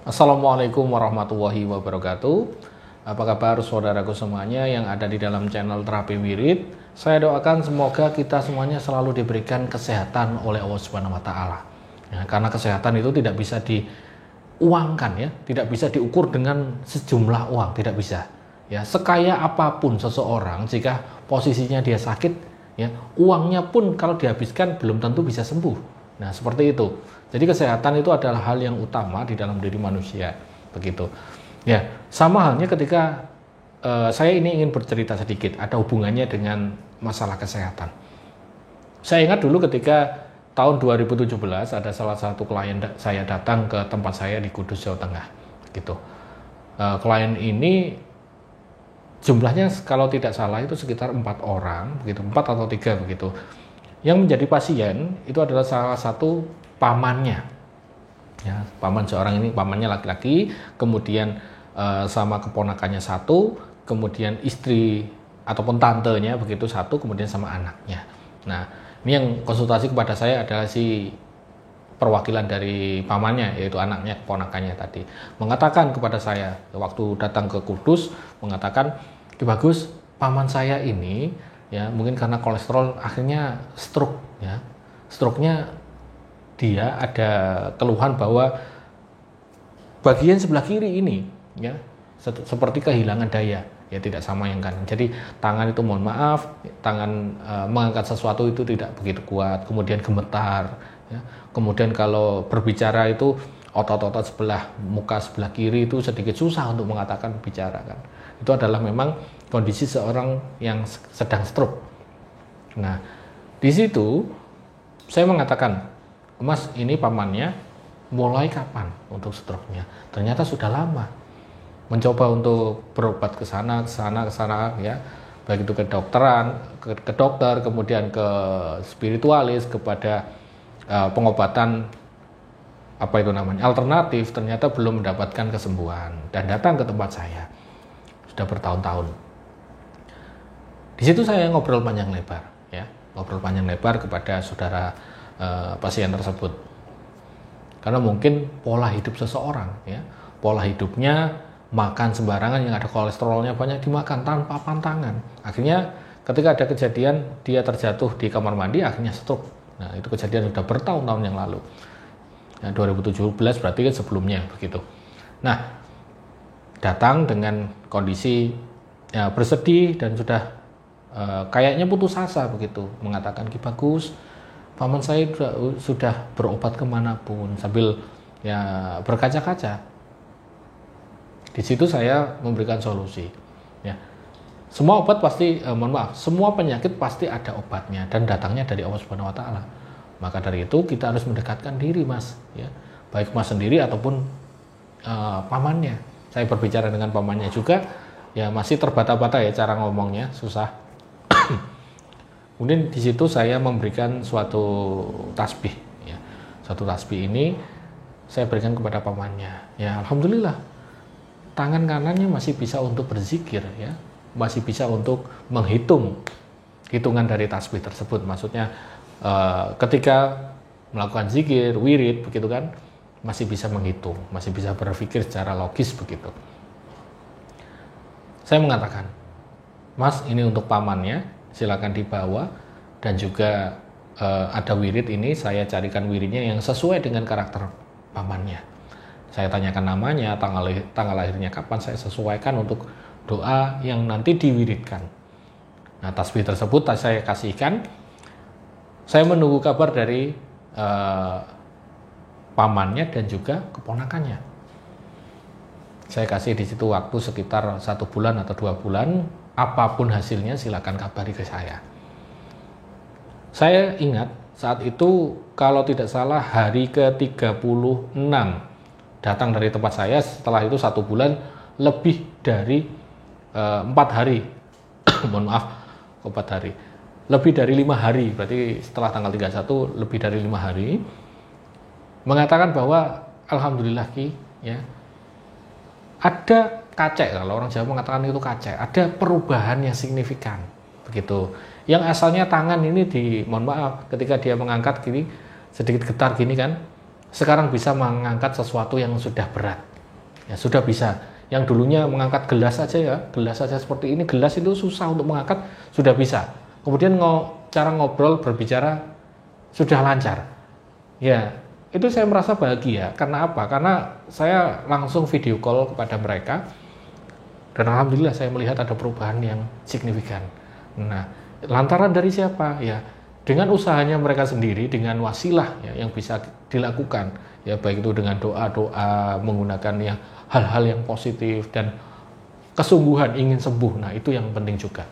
Assalamualaikum warahmatullahi wabarakatuh. Apa kabar saudaraku semuanya yang ada di dalam channel Terapi Wirid? Saya doakan semoga kita semuanya selalu diberikan kesehatan oleh Allah Subhanahu wa taala. Ya, karena kesehatan itu tidak bisa diuangkan ya, tidak bisa diukur dengan sejumlah uang, tidak bisa. Ya, sekaya apapun seseorang jika posisinya dia sakit, ya, uangnya pun kalau dihabiskan belum tentu bisa sembuh. Nah, seperti itu. Jadi kesehatan itu adalah hal yang utama di dalam diri manusia, begitu. Ya, sama halnya ketika saya ini ingin bercerita sedikit, ada hubungannya dengan masalah kesehatan. Saya ingat dulu ketika tahun 2017 ada salah satu klien saya datang ke tempat saya di Kudus, Jawa Tengah, gitu. Klien ini jumlahnya kalau tidak salah itu sekitar 4 orang, begitu, 4 atau 3 begitu. Yang menjadi pasien itu adalah salah satu pamannya, ya, paman seorang ini, pamannya laki-laki, kemudian sama keponakannya satu, kemudian istri ataupun tantenya begitu satu, kemudian sama anaknya. Nah, ini yang konsultasi kepada saya adalah si perwakilan dari pamannya, yaitu anaknya, keponakannya tadi, mengatakan kepada saya waktu datang ke Kudus, mengatakan, "Ki Bagus, paman saya ini ya mungkin karena kolesterol akhirnya stroke, ya, stroke-nya dia ada keluhan bahwa bagian sebelah kiri ini ya seperti kehilangan daya, ya, tidak sama yang kanan. Jadi tangan itu, mohon maaf, tangan mengangkat sesuatu itu tidak begitu kuat, kemudian gemetar, ya. Kemudian kalau berbicara itu otot-otot sebelah muka sebelah kiri itu sedikit susah untuk mengatakan bicara, kan. Itu adalah memang kondisi seorang yang sedang stroke. Nah, di situ saya mengatakan, "Mas, ini pamannya mulai kapan untuk stroke-nya?" Ternyata sudah lama. Mencoba untuk berobat ke sana ya. Baik itu ke dokteran, ke dokter, kemudian ke spiritualis, kepada pengobatan apa itu namanya, alternatif, ternyata belum mendapatkan kesembuhan dan datang ke tempat saya. Sudah bertahun-tahun. Di situ saya ngobrol panjang lebar, ya. Ngobrol panjang lebar kepada saudara pasien tersebut. Karena mungkin pola hidup seseorang, ya, pola hidupnya makan sembarangan, yang ada kolesterolnya banyak dimakan tanpa pantangan. Akhirnya ketika ada kejadian dia terjatuh di kamar mandi, akhirnya stroke. Nah, itu kejadian sudah bertahun-tahun yang lalu. Nah, 2017 berarti kan sebelumnya begitu. Nah, datang dengan kondisi ya, bersedih dan sudah kayaknya putus asa begitu, mengatakan, "Ki Bagus, paman saya sudah berobat kemanapun," sambil ya berkaca-kaca. Di situ saya memberikan solusi, ya. Semua obat pasti, mohon maaf, semua penyakit pasti ada obatnya dan datangnya dari Allah Subhanahu wa taala. Maka dari itu kita harus mendekatkan diri, Mas, ya. Baik Mas sendiri ataupun pamannya. Saya berbicara dengan pamannya juga, ya masih terbata-bata ya cara ngomongnya, susah. Kemudian di situ saya memberikan suatu tasbih, ya. Suatu tasbih ini saya berikan kepada pamannya. Ya, alhamdulillah, tangan kanannya masih bisa untuk berzikir, ya. Masih bisa untuk menghitung hitungan dari tasbih tersebut. Maksudnya ketika melakukan zikir, wirid, begitu kan, masih bisa menghitung, masih bisa berpikir secara logis begitu. Saya mengatakan, "Mas, ini untuk pamannya, silakan dibawa, dan juga ada wirid ini, saya carikan wiridnya yang sesuai dengan karakter pamannya. Saya tanyakan namanya, tanggal lahirnya kapan, saya sesuaikan untuk doa yang nanti diwiridkan." Nah, tasbih tersebut saya kasihkan. Saya menunggu kabar dari pamannya dan juga keponakannya. Saya kasih di situ waktu sekitar 1 bulan atau 2 bulan. Apapun hasilnya silakan kabari ke saya. Saya ingat saat itu kalau tidak salah hari ke-36 datang dari tempat saya. Setelah itu 1 bulan lebih dari 4 hari. Mohon maaf, 4 hari. Lebih dari 5 hari, berarti setelah tanggal 31 lebih dari 5 hari. Mengatakan bahwa alhamdulillah, Ki, ya, ada kacek, kalau orang Jawa mengatakan itu kacek, ada perubahan yang signifikan begitu. Yang asalnya tangan ini mohon maaf, ketika dia mengangkat gini sedikit getar gini kan, sekarang bisa mengangkat sesuatu yang sudah berat Ya sudah bisa. Yang dulunya mengangkat gelas saja ya, gelas saja seperti ini, gelas itu susah untuk mengangkat, sudah bisa. Kemudian cara ngobrol, berbicara sudah lancar. Ya, itu saya merasa bahagia. Karena apa? Karena saya langsung video call kepada mereka dan alhamdulillah saya melihat ada perubahan yang signifikan. Nah, lantaran dari siapa? Ya, dengan usahanya mereka sendiri, dengan wasilah ya, yang bisa dilakukan. Ya, baik itu dengan doa-doa, menggunakan yang hal-hal yang positif dan kesungguhan ingin sembuh. Nah, itu yang penting juga.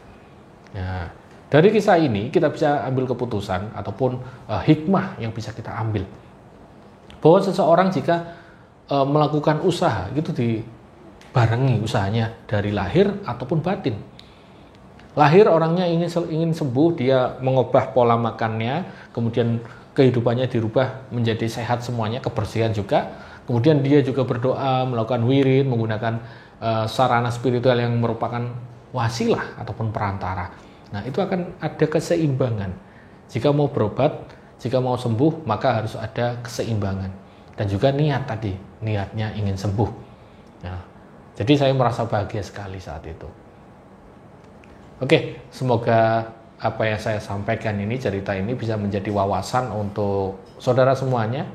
Nah, dari kisah ini kita bisa ambil keputusan ataupun hikmah yang bisa kita ambil. Bahwa seseorang jika melakukan usaha itu dibarengi usahanya dari lahir ataupun batin. Lahir orangnya ingin sembuh, dia mengubah pola makannya, kemudian kehidupannya dirubah menjadi sehat semuanya, kebersihan juga. Kemudian dia juga berdoa, melakukan wirid, menggunakan sarana spiritual yang merupakan wasilah ataupun perantara. Nah, itu akan ada keseimbangan. Jika mau berobat, jika mau sembuh, maka harus ada keseimbangan. Dan juga niat tadi, niatnya ingin sembuh. Nah, jadi saya merasa bahagia sekali saat itu. Oke, semoga apa yang saya sampaikan ini, cerita ini bisa menjadi wawasan untuk saudara semuanya.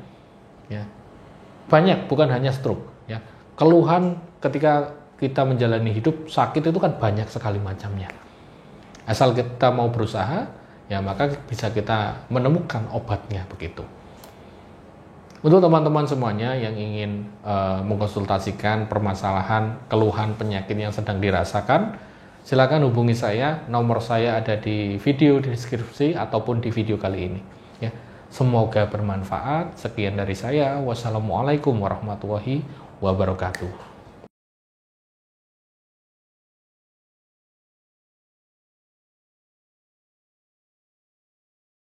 Ya, banyak, bukan hanya stroke. Ya, keluhan ketika kita menjalani hidup, sakit itu kan banyak sekali macamnya. Asal kita mau berusaha, ya maka bisa kita menemukan obatnya begitu. Untuk teman-teman semuanya yang ingin mengkonsultasikan permasalahan, keluhan, penyakit yang sedang dirasakan, silakan hubungi saya. Nomor saya ada di video deskripsi ataupun di video kali ini. Ya, semoga bermanfaat. Sekian dari saya. Wassalamualaikum warahmatullahi wabarakatuh.